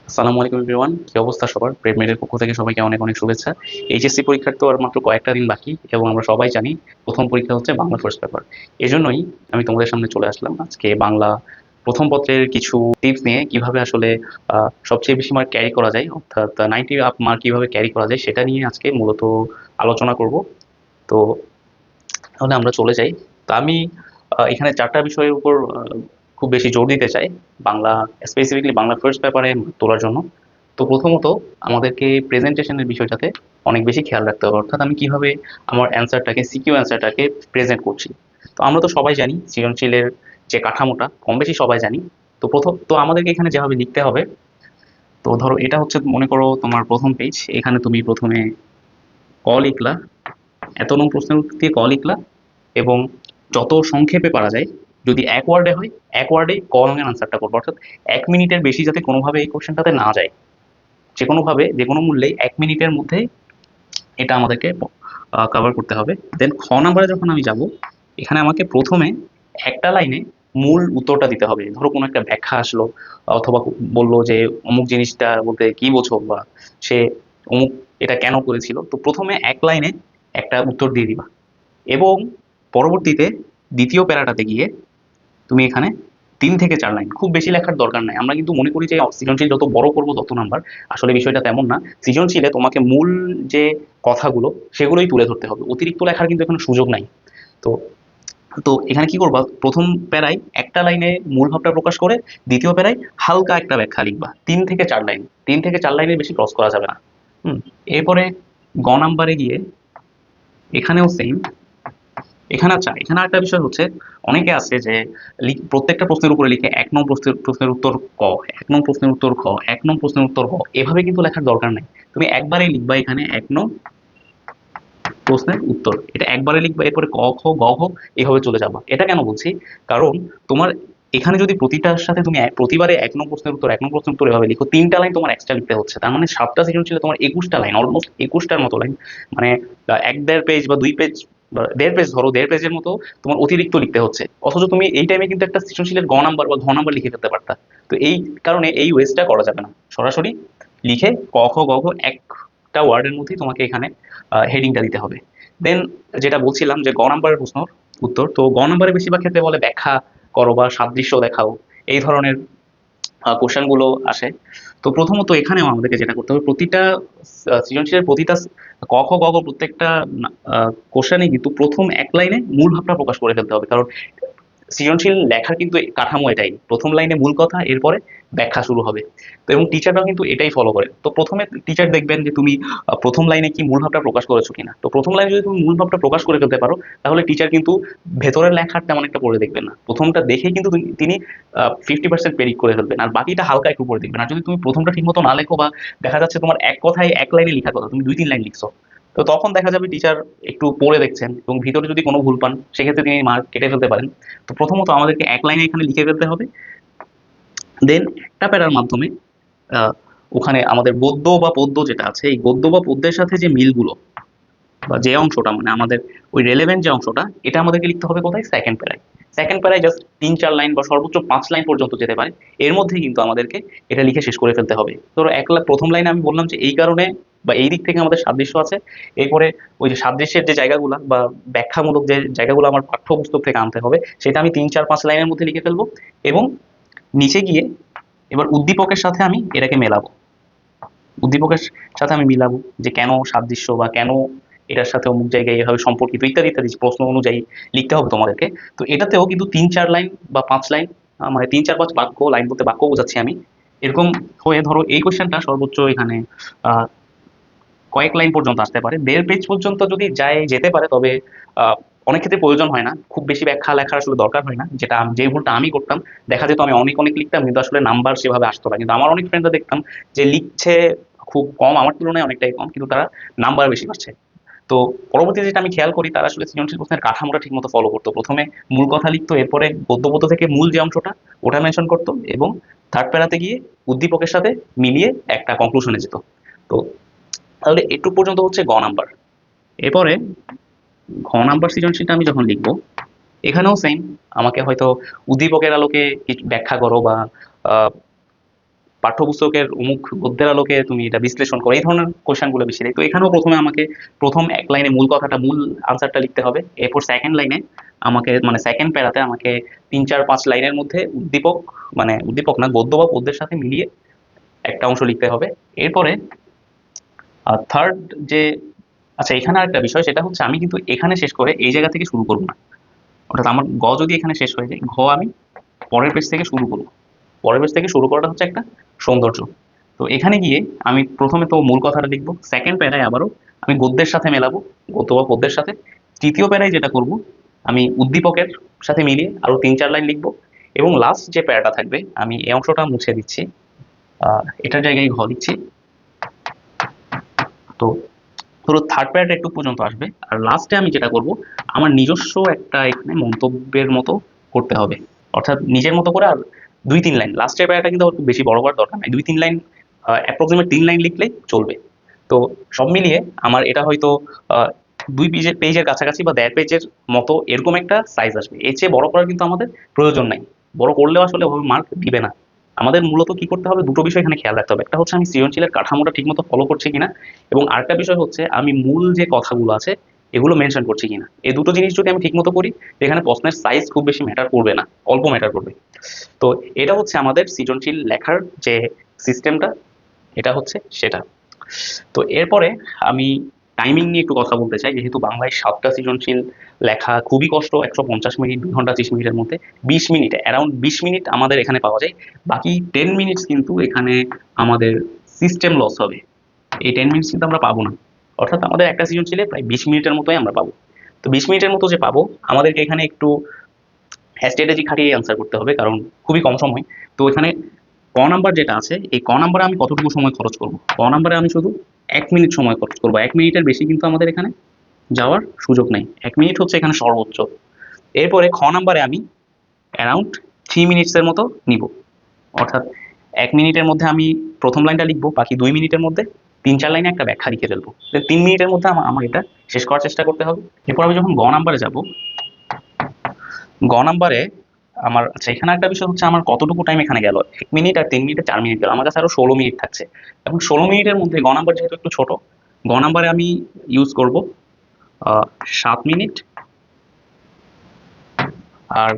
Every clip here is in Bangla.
আসসালামু আলাইকুম এভরিওয়ান, কি অবস্থা সবার? প্রেমের পক্ষ থেকে সবাইকে অনেক অনেক শুভেচ্ছা। এইচএসসি পরীক্ষার তো আর মাত্র কয়েকটা দিন বাকি, এবং আমরা সবাই জানি প্রথম পরীক্ষা হচ্ছে বাংলা ফার্স্ট পেপার। এজন্যই আমি তোমাদের সামনে চলে আসলাম আজকে বাংলা প্রথম পত্রের কিছু টিপস নিয়ে, কিভাবে আসলে সবচেয়ে বেশি মার্ক ক্যারি করা যায়, অর্থাৎ 90 আপ মার্ক কিভাবে ক্যারি করা যায় সেটা নিয়ে আজকে মূলত আলোচনা করব। তো তাহলে আমরা চলে যাই। তো আমি এখানে চারটা বিষয়ের উপর খুব বেশি জোর দিতে চাই বাংলা, স্পেসিফিকলি বাংলা ফার্স্ট পেপারে তোলার জন্য। তো প্রথমত আমাদেরকে প্রেজেন্টেশনের বিষয়টাতে অনেক বেশি খেয়াল রাখতে হবে, অর্থাৎ আমি কিভাবে আমার অ্যান্সারটাকে, সিকিউ অ্যান্সারটাকে প্রেজেন্ট করছি। তো আমরা তো সবাই জানি সৃজনশীলের যে কাঠামোটা কম বেশি সবাই জানি। তো প্রথম তো আমাদেরকে এখানে যেভাবে লিখতে হবে, তো ধরো এটা হচ্ছে, মনে করো তোমার প্রথম পেজ, এখানে তুমি প্রথমে ক লিখলা, এত নং প্রশ্নের উত্তর দিয়ে ক লিখলা, এবং যত সংক্ষেপে পারা যায়, যদি এক ওয়ার্ডে হয় এক ওয়ার্ডে ক রঙের আনসারটা করবো, অর্থাৎ 1 মিনিটের বেশি যাতে কোনোভাবে এই কোশ্চেনটাতে না যায়, যে কোনোভাবে যে কোনো মূল্যেই 1 মিনিটের মধ্যে এটা আমাদেরকে কভার করতে হবে। দেন খ নাম্বারে যখন আমি যাব, এখানে আমাকে প্রথমে একটা লাইনে মূল উত্তরটা দিতে হবে। ধরো কোনো একটা ব্যাখ্যা আসলো, অথবা বললো যে অমুক জিনিসটা বলতে কি বোঝো, বা সে অমুক এটা কেন করেছিল, তো প্রথমে এক লাইনে একটা উত্তর দিয়ে দিবা, এবং পরবর্তীতে দ্বিতীয় প্যারাটাতে গিয়ে তুমি এখানে 3 থেকে 4 লাইন, খুব বেশি লেখার দরকার নাই। আমরা কিন্তু মনে করি যে সৃজনশীল যত বড় করবো তত নাম্বার, আসলে বিষয়টা তেমন না। সৃজনশীলে তোমাকে মূল যে কথাগুলো সেগুলোই তুলে ধরতে হবে, অতিরিক্ত লেখার কিন্তু এখানে সুযোগ নাই। তো তো এখানে কি করবা, প্রথম প্যারায় একটা লাইনে মূল ভাবটা প্রকাশ করে, দ্বিতীয় প্যারায় হালকা একটা ব্যাখ্যা লিখবা, 3 থেকে 4 লাইন, 3 থেকে 4 লাইনের বেশি ক্রস করা যাবে না। হুম। এরপরে গ নাম্বারে গিয়ে এখানেও সেম। এখানে একটা বিষয় হচ্ছে, অনেকে আছে যে প্রত্যেকটা প্রশ্নের উপরে লিখে 1 নং প্রশ্নের উত্তর ক, 1 নং প্রশ্নের উত্তর খ, 1 নং প্রশ্নের উত্তর ক, এভাবে কিন্তু লেখার দরকার নাই। তুমি একবারেই লিখবা এখানে 1 নং প্রশ্নের উত্তর, এটা একবারে লিখবা, এরপরে ক খ গ ঘ এভাবে চলে যাবা। এটা কেন বলছি, কারণ তোমার এখানে যদি প্রতিটার সাথে তুমি প্রতিবারে 1 নং প্রশ্নের উত্তর 1 নং প্রশ্নের উত্তর এভাবে লিখো, 3টা লাইন তোমার এক্সট্রা লিখতে হচ্ছে, তার মানে 7টা সৃজনশীলে তোমার 21টা লাইন, অলমোস্ট 21টার মতো লাইন, মানে 1-1.5 পেজ বা 2 পেজ বা 1.5 পেজ, ধরো 1.5 পেজের মতো তোমার অতিরিক্ত লিখতে হচ্ছে। অথচ তুমি এই টাইমে কিন্তু একটা সৃজনশীলের গ নাম্বার বা ঘ নাম্বার লিখে ফেলতে পারতা। তো এই কারণে এই ওয়েস্টটা করা যাবে না, সরাসরি লিখে ক খ গ ঘ একটা ওয়ার্ডের মধ্যেই তোমাকে এখানে হেডিংটা দিতে হবে। দেন যেটা বলছিলাম যে গ নাম্বারের প্রশ্ন উত্তর, তো গ নাম্বারে বেশিরভাগ ক্ষেত্রে বলে ব্যাখ্যা করো বা সাদৃশ্য দেখাও, এই ধরনের কোশ্চেন গুলো আসে। তো প্রথমত এখানেও আমাদেরকে যেটা করতে হবে, প্রতিটা সৃজনশীলের প্রতিটা ক খ গ ঘ প্রত্যেকটা কোশ্চেনে কিন্তু প্রথম এক লাইনে মূল ভাবটা প্রকাশ করে ফেলতে হবে, কারণ সৃজনশীল লেখার কিন্তু কাঠামো এটাই, প্রথম লাইনে মূল কথা, এরপরে ব্যাখ্যা শুরু হবে। তো এবং টিচাররাও কিন্তু এটাই ফলো করে। তো প্রথমে টিচার দেখবেন যে তুমি প্রথম লাইনে কি মূল ভাবটা প্রকাশ করেছো কিনা। তো প্রথম লাইনে যদি তুমি মূল ভাবটা প্রকাশ করে ফেলতে পারো, তাহলে টিচার কিন্তু ভেতরের লেখার তেমন একটা পড়ে দেখবেন না, প্রথমটা দেখেই কিন্তু তিনি 50% প্রেডিক্ট করে ফেলবেন, আর বাকিটা হালকা একটু পড়ে দেখবেন। আর যদি তুমি প্রথমটা ঠিক মতো না লেখো, বা দেখা যাচ্ছে তোমার এক কথায় এক লাইনে লেখার কথা তুমি 2-3 লাইন লিখছো, তো তখন দেখা যাবে টিচার একটু পড়ে দেখছেন, এবং ভিতরে যদি কোনো ভুল পান সেক্ষেত্রে তিনি মার্ক কেটে ফেলতে পারেন। তো প্রথমত আমাদেরকে এক লাইনে এখানে লিখে ফেলতে হবে। দেন একটা প্যারার মাধ্যমে আহ, ওখানে আমাদের গদ্য বা পদ্য যেটা আছে, এই গদ্য বা পদ্যের সাথে যে মিলগুলো বা যে অংশটা, মানে আমাদের ওই রেলেভেন্ট যে অংশটা, এটা আমাদেরকে লিখতে হবে কোথায়, সেকেন্ড প্যারায়। সেকেন্ড প্যারায় জাস্ট 3-4 লাইন বা সর্বোচ্চ 5 লাইন পর্যন্ত যেতে পারে, এর মধ্যেই কিন্তু আমাদেরকে এটা লিখে শেষ করে ফেলতে হবে। ধরো প্রথম লাইনে আমি বললাম যে এই কারণে বা এই দিক থেকে আমাদের সাদৃশ্য আছে, এরপরে ওই যে সাদৃশ্যের যে জায়গাগুলো বা ব্যাখ্যামূলক যে জায়গাগুলো আমার পাঠ্যপুস্তক থেকে আনতে হবে, সেটা আমি 3-4-5 লাইনের মধ্যে লিখে ফেলবো, এবং নিচে গিয়ে এবার উদ্দীপকের সাথে আমি এটাকে মেলাবো, উদ্দীপকের সাথে আমি মিলাবো যে কেন সাদৃশ্য, বা কেন এটার সাথে অমুক জায়গায় এভাবে সম্পর্কিত, ইত্যাদি ইত্যাদি প্রশ্ন অনুযায়ী লিখতে হবে তোমাদেরকে। তো এটাতেও কিন্তু 3-4 লাইন বা 5 লাইন, মানে 3-4-5 বাক্য, লাইন বলতে বাক্য বোঝাচ্ছি আমি, এরকম হয়ে ধরো এই কোশ্চেনটা সর্বোচ্চ এখানে আহ কয়েক লাইন পর্যন্ত আসতে পারে, 1.5 পেজ পর্যন্ত যদি যায় যেতে পারে, তবে অনেক ক্ষেত্রে প্রয়োজন হয় না, খুব বেশি ব্যাখ্যা লেখার আসলে দরকার হয় না, যেটা যে ভুলটা আমি করতাম। দেখা যেত আমি অনেক অনেক লিখতাম, কিন্তু আসলে নাম্বার সেভাবে আসতো না, কিন্তু আমার অনেক ফ্রেন্ডরা দেখতাম যে লিখছে খুব কম, আমার তুলনায় অনেকটাই কম, কিন্তু তারা নাম্বার বেশি পাচ্ছে। তো পরবর্তীতে যেটা আমি খেয়াল করি, তারা আসলে সৃজনশীল প্রশ্নের কাঠামোটা ঠিক মতো ফলো করতো, প্রথমে মূল কথা লিখতো, এরপরে গদ্য পদ্য থেকে মূল যে অংশটা ওটা মেনশন করতো, এবং থার্ড প্যারাতে গিয়ে উদ্দীপকের সাথে মিলিয়ে একটা কনক্লুশনে যেত। তো তাহলে এটুকু পর্যন্ত হচ্ছে গ নাম্বার। এরপরে ঘ নাম্বার সৃজনশীলটা আমি যখন লিখবো, এখানেও সেম, আমাকে হয়তো উদ্দীপকের আলোকে কিছু ব্যাখ্যা করো বা পাঠ্যপুস্তকের অমুক গদ্যের আলোকে তুমি এটা বিশ্লেষণ করো, এই ধরনের কোয়েশ্চেনগুলো বেশি দেয়। তো এখানেও প্রথমে আমাকে প্রথম এক লাইনে মূল কথাটা, মূল আনসারটা লিখতে হবে। এরপর সেকেন্ড লাইনে আমাকে, মানে সেকেন্ড প্যারাতে আমাকে 3 4 5 লাইনের মধ্যে উদ্দীপক, মানে উদ্দীপক না, গদ্য বা পদ্যের সাথে মিলিয়ে একটা অংশ লিখতে হবে। এরপরে থার্ড যে, আচ্ছা এখানে আরেকটা বিষয়, সেটা হচ্ছে আমি কিন্তু এখানে শেষ করে এই জায়গা থেকে শুরু করবো না। অর্থাৎ আমার গ যদি এখানে শেষ হয়ে যায়, ঘ আমি পরের পেজ থেকে শুরু করবো। পরের পেজ থেকে শুরু করাটা হচ্ছে একটা সৌন্দর্য। তো এখানে গিয়ে আমি প্রথমে তো মূল কথাটা লিখবো, সেকেন্ড প্যারায় আবারও আমি গদ্যের সাথে মেলাবো, গদ্য বা পদ্যের সাথে। তৃতীয় প্যারায় যেটা করব, আমি উদ্দীপকের সাথে মিলিয়ে আরো 3 4 লাইন লিখবো। এবং লাস্ট যে প্যারাটা থাকবে, আমি এই অংশটা মুছে দিচ্ছি, এটার জায়গায় ঘ দিচ্ছি। তো ধরো থার্ড প্যারাটা একটু পর্যন্ত আসবে, আর লাস্টে আমি যেটা করব, আমার নিজস্ব একটা এখানে মন্তব্যের মতো করতে হবে। অর্থাৎ নিজের মতো করে আর 2 3 লাইন, লাস্টের প্যারাটা কিন্তু আবার খুব বেশি বড় করার দরকার নাই, 2 3 লাইন, অ্যাপ্রক্সিমেট 3 লাইন লিখলেই চলবে। তো সব মিলিয়ে আমার এটা হয়তো 2 পেজের কাছাকাছি বা 1.5 পেজের মতো এরকম একটা সাইজ আসবে। এর চেয়ে বড় করার কিন্তু আমাদের প্রয়োজন নাই, বড় করলেও আসলে ওভাবে মার্ক দিবে না। আমাদের মূলত কি করতে হবে, দুটো বিষয় এখানে খেয়াল রাখতে হবে। একটা হচ্ছে আমি সৃজনশীলের কাঠামোটা ঠিকমতো ফলো করছি কিনা, এবং আরেকটা বিষয় হচ্ছে আমি মূল যে কথাগুলো আছে এগুলো মেনশন করছি কিনা। এই দুটো জিনিস যদি আমি ঠিকমতো করি, এখানে প্রশ্নের সাইজ খুব বেশি ম্যাটার করবে না, অল্প ম্যাটার করবে। তো এটা হচ্ছে আমাদের সৃজনশীল লেখার যে সিস্টেমটা, এটা হচ্ছে সেটা। তো এরপরে আমি টাইমিং নিয়ে একটু কথা বলতে চাই। যেহেতু বাংলায় 7টা সৃজনশীল লেখা খুবই কষ্ট, 150 মিনিট, 2 ঘন্টা 30 মিনিটের মধ্যে 20 মিনিট, অ্যারাউন্ড 20 মিনিট আমাদের এখানে পাওয়া যায়। বাকি 10 মিনিটস কিন্তু এখানে আমাদের সিস্টেম লস হবে। এই 10 মিনিটস কিন্তু আমরা পাবো না। অর্থাৎ আমাদের একটা সৃজনশীলে প্রায় 20 মিনিটের মতোই আমরা পাবো। তো 20 মিনিটের মতো যে পাবো, আমাদেরকে এখানে একটু স্ট্র্যাটেজি খাটিয়ে অ্যান্সার করতে হবে, কারণ খুবই কম সময়। তো এখানে ক নাম্বার যেটা আছে, এই ক নাম্বারে আমি কতটুকু সময় খরচ করব? ক নাম্বারে আমি শুধু 1 মিনিট সময় খরচ করবো। 1 মিনিটের বেশি কিন্তু আমাদের এখানে যাওয়ার সুযোগ নেই, 1 মিনিট হচ্ছে এখানে সর্বোচ্চ। এরপরে খ নাম্বারে আমি অ্যারাউন্ড 3 মিনিটসের মতো নিব। অর্থাৎ 1 মিনিটের মধ্যে আমি প্রথম লাইনটা লিখবো, বাকি 2 মিনিটের মধ্যে 3 4 লাইনে একটা ব্যাখ্যা লিখে ফেলবো। 3 মিনিটের মধ্যে আমার এটা শেষ করার চেষ্টা করতে হবে। এরপর আমি যখন গ নাম্বারে যাব, গ নাম্বারে আমার, আচ্ছা এখানে একটা বিষয় হচ্ছে আমার কতটুকু টাইম এখানে গেল, 1 মিনিট আর 3 মিনিট 4 মিনিট গেল, আমার কাছে আরো 16 মিনিট থাকছে। এখন 16 মিনিটের মধ্যে গ নাম্বার যেহেতু একটু ছোট, গ নাম্বারে আমি ইউজ করব 7 মিনিট, আর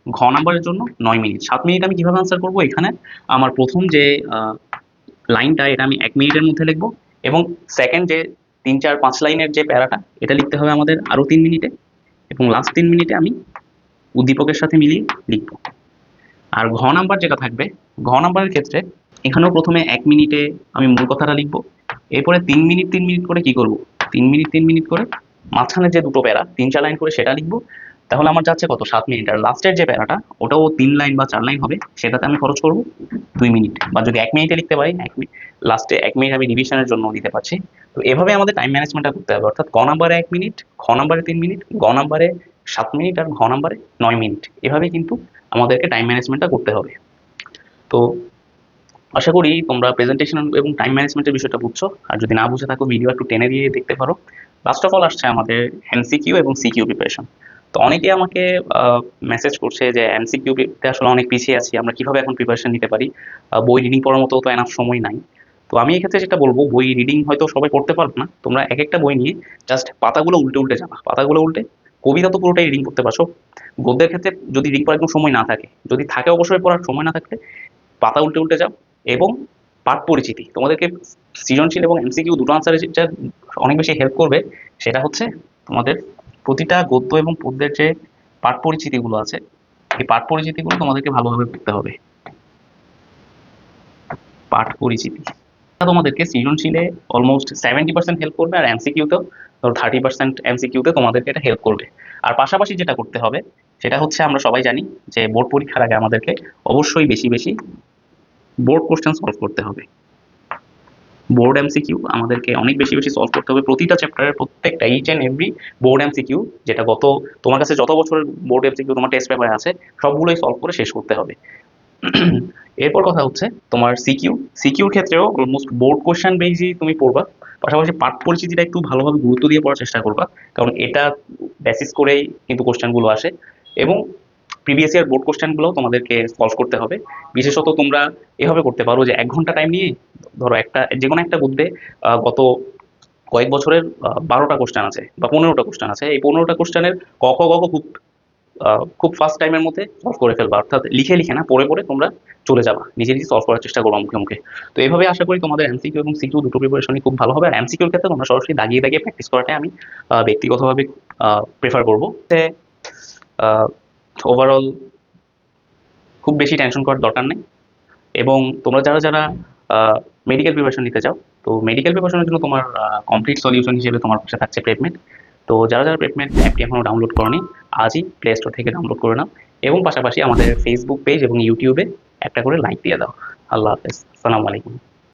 ঘ নাম্বারের জন্য 9 মিনিট। 7 মিনিট আমি কিভাবে আনসার করব, এখানে আমার প্রথম যে লাইনটা, এটা আমি 1 মিনিটের মধ্যে লিখবো, এবং সেকেন্ড যে 3 4 5 লাইনের যে প্যারাটা, এটা লিখতে হবে আমাদের আরো 3 মিনিটে, এবং লাস্ট 3 মিনিটে আমি উদ্দীপকের সাথে মিলিয়ে লিখবো। আর ঘ নাম্বার যেটা থাকবে, ঘ নাম্বারের ক্ষেত্রে এখানেও প্রথমে 1 মিনিটে আমি মূল কথাটা লিখবো। এরপরে 3 মিনিট 3 মিনিট করে কি করব, 3 মিনিট 3 মিনিট করে মাঝখানে যে দুটো প্যারা 3 4 লাইন করে সেটা লিখবো। তাহলে আমার যাচ্ছে কত, 7 মিনিট। আর লাস্টের যে প্যারাটা, ওটাও 3 লাইন বা 4 লাইন হবে, সেটাতে আমি খরচ করব 2 মিনিট। বা যদি 1 মিনিটে লিখতে পারি, 1 মিনিট, লাস্টে 1 মিনিট আমি রিভিশনের জন্য দিতে পারছি। তো এভাবে আমাদের টাইম ম্যানেজমেন্টটা করতে হবে। অর্থাৎ ক নাম্বারে 1 মিনিট, খ নাম্বারে 3 মিনিট, গ নাম্বারে 7 মিনিট, আর ঘ নাম্বারে 9 মিনিট। এভাবে কিন্তু আমাদেরকে টাইম ম্যানেজমেন্টটা করতে হবে। তো আশা করি তোমরা প্রেজেন্টেশন এবং টাইম ম্যানেজমেন্টের বিষয়টা বুঝছো। আর যদি না বুঝে থাকো, ভিডিও একটু টেনে দিয়ে দেখতে পারো। লাস্ট অফ অল আসছে আমাদের এমসিকিউ এবং সিকিউ প্রিপারেশন। তো অনেকেই আমাকে মেসেজ করছে যে এমসিকিউ তে আসলে অনেক পিছিয়ে আছি, আমরা কিভাবে এখন প্রিপারেশন নিতে পারি, বই রিডিং করার মতো তো এনাফ সময় নাই। তো আমি এক্ষেত্রে যেটা বলবো, বই রিডিং হয়তো সবাই পড়তে পারবে না, তোমরা এক একটা বই নিয়ে জাস্ট পাতাগুলো উল্টে উল্টে যাবা, পাতাগুলো উল্টে। কবিতা তো পুরোটাই রিডিং করতে পারছো। গদ্যের ক্ষেত্রে যদি রিডিং করার কোনো সময় না থাকে, যদি থাকে অবশ্যই পড়ার সময় না থাকলে পাতা উল্টে উল্টে যাও। এবং পাঠ পরিচিতি তোমাদেরকে সৃজনশীল এবং এমসিকিউ দুটো আনসারে যেটা অনেক বেশি হেল্প করবে, সেটা হচ্ছে তোমাদের প্রতিটা গদ্য এবং পদ্যের যে পাঠ পরিচিতিগুলো আছে, এই পাঠ পরিচিতিগুলো তোমাদেরকে ভালোভাবে পড়তে হবে। পাঠ পরিচিতি তোমাদেরকে সৃজনশীলে অলমোস্ট 70% হেল্প করবে, আর এমসিকিউতেও ধরো 30% এমসিকিউতে তোমাদেরকে এটা হেল্প করবে। আর পাশাপাশি যেটা করতে হবে, সেটা হচ্ছে আমরা সবাই জানি যে বোর্ড পরীক্ষার আগে আমাদেরকে অবশ্যই বেশি বেশি বোর্ড কোশ্চেন সলভ করতে হবে। বোর্ড এমসিকিউ আমাদেরকে অনেক বেশি বেশি সলভ করতে হবে। প্রতিটা চ্যাপ্টারের প্রত্যেকটা each and every board MCQ, যেটা গত তোমার কাছে যত বছরের বোর্ড এমসিকিউ তোমার টেস্ট পেপারে আছে, সবগুলোই সলভ করে শেষ করতে হবে। এরপর কথা হচ্ছে তোমার সিকিউ। সিকিউর ক্ষেত্রেও অলমোস্ট বোর্ড কোশ্চেন বেসই তুমি পড়বা, পাশাপাশি পাঠ পরিচিতিটা একটু ভালোভাবে গুরুত্ব দিয়ে পড়ার চেষ্টা করবা, কারণ এটা বেসিস করেই কিন্তু কোশ্চেনগুলো আসে। এবং প্রিভিয়াস ইয়ার বোর্ড কোশ্চেনগুলো তোমাদেরকে সলভ করতে হবে। বিশেষত তোমরা এভাবে করতে পারো যে 1 ঘন্টা টাইম নিয়ে ধরো একটা যে কোনো একটা বুদ্ধে গত কয়েক বছরের 12টা কোশ্চেন আছে বা 15টা কোশ্চেন আছে, এই 15টা কোশ্চেনের ক খ গ ঘ খুব ফাস্ট টাইমের মধ্যে সলভ করে ফেলবা, অর্থাৎ লিখে লিখে না, পড়ে পড়ে তোমরা চলে যাবা, নিজে নিজে সলভ করার চেষ্টা করবো মুখে মুখে। তো এইভাবে আশা করি তোমাদের এমসিকিউ এবং সিকিউ দুটো প্রিপারেশনই খুব ভালো হবে। আর এমসিকিউর ক্ষেত্রে তোমরা সরাসরি দাগিয়ে দাগিয়ে প্র্যাকটিস করাটাই আমি ব্যক্তিগতভাবে প্রেফার করবো। ওভারঅল খুব বেশি টেনশন করার দরকার নেই। এবং তোমরা যারা যারা মেডিকেল প্রিপারেশন নিতে চাও, তো মেডিকেল প্রিপারেশনের জন্য তোমার কমপ্লিট সলিউশন হিসেবে তোমার পাশে থাকছে প্রেপমেড। তো যারা যারা প্রেপমেড অ্যাপটি এখনও ডাউনলোড করনি, আজই প্লে স্টোর থেকে ডাউনলোড করে নাও এবং পাশাপাশি আমাদের ফেসবুক পেজ এবং ইউটিউবে একটা করে লাইক দিয়ে দাও। আল্লাহ হাফেজ, আসসালামু আলাইকুম।